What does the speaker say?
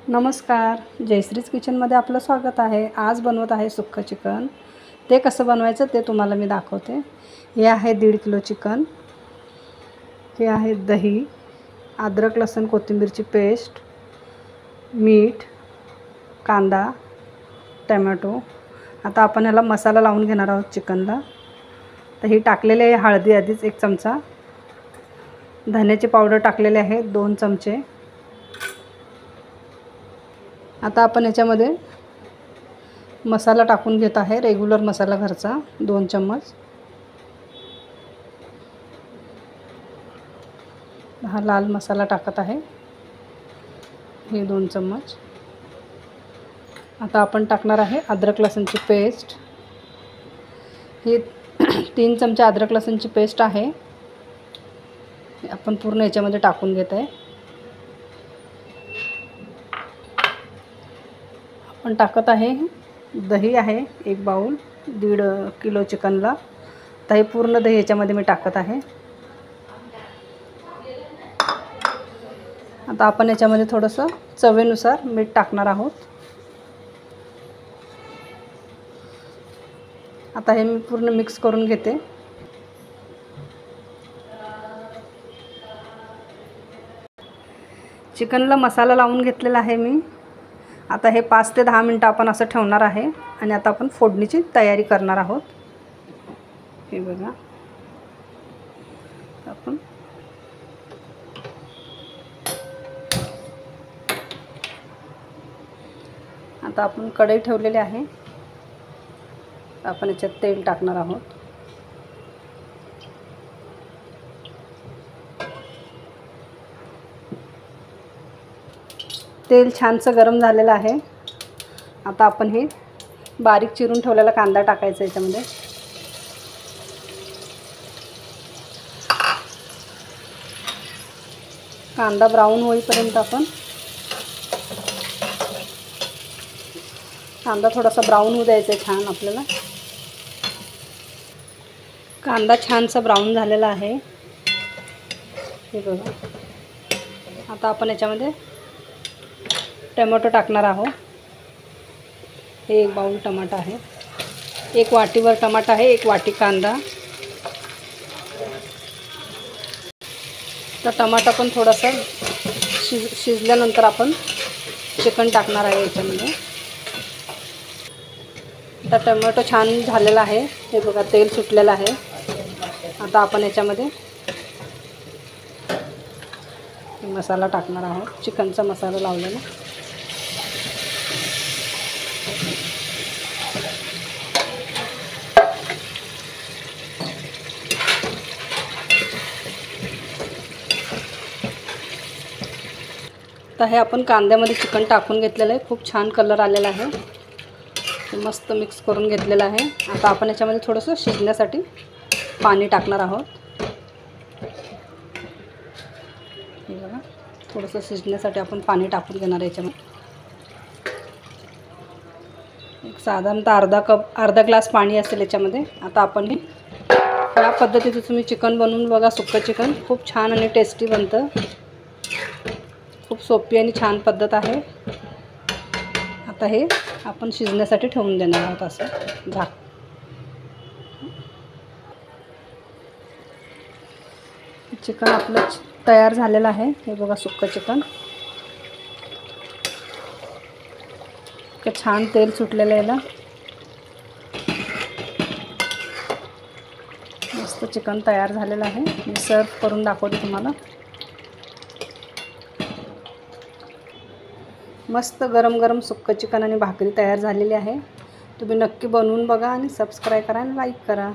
नमस्कार, जयश्रीज किचनमध्ये आपलं स्वागत आहे। आज बनवत आहे सुक्कं चिकन। ते कसं बनवायचं ते तुम्हाला मी दाखवते। हे आहे 1.5 किलो चिकन। हे आहे दही, अद्रक लसूण कोथिंबीरची पेस्ट, मीठ, कांदा, टोमॅटो। आता आपण याला मसाला लावून घेणार आहोत चिकनला। तर ही टाकलेली आहे हळदी आधीच 1 चमचा, धन्याची पावडर टाकलेली आहे 2 चमचे। आता आपण याच्यामध्ये मसाला टाकून घेत आहे, रेग्युलर मसाला घरचा 2 चम्मच। हा लाल मसाला टाकत आहे, हे 2 चम्मच। आता आपण टाकणार आहे अद्रक लसूणची पेस्ट। हे 3 चमचे अद्रक लसूणची पेस्ट आहे, आपण पूर्ण याच्यामध्ये टाकून घेत आहे। आपण टाकत आहे दही आहे 1 बाउल 1.5 किलो चिकनला। तर हे पूर्ण दही याच्यामध्ये मी टाकत आहे। आता आपण याच्यामध्ये थोडंसं चवीनुसार मीठ टाकणार आहोत। आता हे मी पूर्ण मिक्स करून घेते। चिकनला मसाला लावून घेतलेला आहे मी। आता हे 5 ते 10 मिनिटं आपण असं ठेवणार आहे आणि आता आपण फोडणीची तयारी करणार आहोत। हे बघा, आपण आता आपण कढई ठेवलेली आहे। आपण याच्यात तेल टाकणार आहोत। तेल छानसं गरम झालेलं आहे। आता आपण हे बारीक चिरून ठेवलेला कांदा टाकायचा याच्यामध्ये। कांदा ब्राऊन होईपर्यंत आपण कांदा थोडासा ब्राऊन होऊ द्यायचा छान आपल्याला। कांदा छानसा ब्राऊन झालेला आहे, हे बघा। आता आपण याच्यामध्ये टोमॅटो टाकणार आहोत। हे 1 बाउल टमाटा आहे, 1 वाटीवर टमाटा आहे, 1 वाटी कांदा। तर टमाटा पण थोडासा शिजल्यानंतर आपण चिकन टाकणार आहे याच्यामध्ये। आता टोमॅटो छान झालेला आहे, हे बघा तेल सुटलेलं आहे। आता आपण याच्यामध्ये मसाला टाकणार आहोत, चिकनचा मसाला लावलेला। तर हे आपण कांद्यामध्ये चिकन टाकून घेतलेलं आहे, खूप छान कलर आलेला आहे। मस्त मिक्स करून घेतलेलं आहे। आता आपण याच्यामध्ये थोडंसं शिजण्यासाठी पाणी टाकणार आहोत। हे बघा, थोडंसं शिजण्यासाठी आपण पाणी टाकून घेणार याच्यामध्ये। एक साधारणतः अर्धा ग्लास पाणी असेल याच्यामध्ये। आता आपण हे या पद्धतीचं तुम्ही चिकन बनवून बघा, सुक्कं चिकन खूप छान आणि टेस्टी बनतं। खूप सोपी आणि छान पद्धत आहे। आता हे आपण शिजण्यासाठी ठेवून देणार आहोत असं झाक। चिकन आपलं तयार झालेलं आहे, हे बघा सुक्कं चिकन। छान तेल सुटलेलं आहे ना, मस्त चिकन तयार झालेलं आहे। मी सर्व करून दाखवते तुम्हाला। मस्त गरम गरम सुक्कं चिकन आणि भाकरी तयार झालेली आहे। तुम्ही नक्की बनवून बघा आणि सबस्क्राईब करा आणि लाईक करा।